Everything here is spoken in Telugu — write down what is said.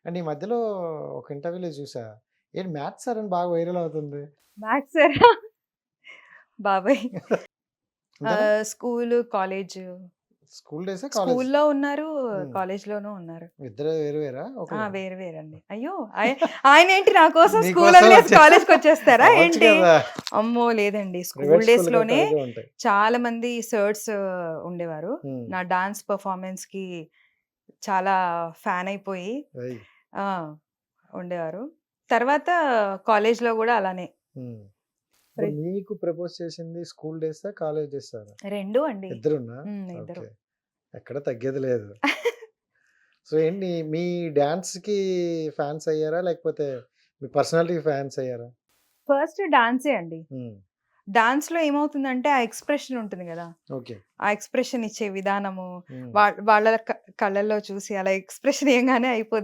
అండ్ ఈ మధ్యలో ఒక ఇంటర్వ్యూలో చూసా. ఏంటి మ్యాథ్స్ సార్ అని బాగా వైరల్ అవుతుంది. మ్యాథ్స్ సార్ బాబాయ్. అంతేనా? School, college. స్కూల్ డేసా? కాలేజ్? స్కూల్లో ఉన్నారు, హ్మ్. కాలేజ్‌లోనూ ఉన్నారు. ఇద్దరు వేరు వేరా? ఒకళ్ళేనా? వేరు వేరండి. అయ్యో! ఆయనేంటి నా కోసం స్కూల్ నీకోసం వదిలేసి వచ్చేసా కాలేజ్‌కొచ్చేస్తారా అవ్వచ్చు ఏంటి? కదా! అమ్మో! లేదండి. స్కూల్ ప్రైవేట్ స్కూల్ కాబట్టి డేస్‌లోనే అలాగే ఉంటాయి. చాలా మంది సర్స్ ఉండేవారు. హ్మ్. నా డాన్స్ పెర్ఫార్మన్స్‌కి చాలా ఫ్యాన్ అయిపోయి అయ్! ఆ! ఉండేవారు. తర్వాత కాలేజ్‌లో గూడా అలానే. హ్మ్. ప్రె ఇప్పుడు మీకు ప్రపోజ్ చేసింది స్కూల్ డేసా? కాలేజ్ డేసా? 2 అండి. ఇద్దరునా? ఇద్దరు. ఓకే. ఎక్కడ తగ్గేది లేదు. సో ఏంటి మీ డాన్స్‌కి ఫాన్స్ అయ్యారా? లేకపోతే మీ పర్సనాలిటీకి ఫాన్స్ అయ్యారా? ఫస్ట్ డాన్సే అండి. హ్మ్. డాన్స్‌లో ఏమవుతుందంటే ఆ ఎక్స్‌ప్రెషన్ ఉంటుంది గదా! ఓకే. ఆ ఎక్స్‌ప్రెషన్ ఇచ్చే విధానము, హ్మ్. వాళ్ళ కళ్ళల్లో చూసి అలా ఎక్స్‌ప్రెషన్ ఇయ్యంగానే అయిపోద్ది.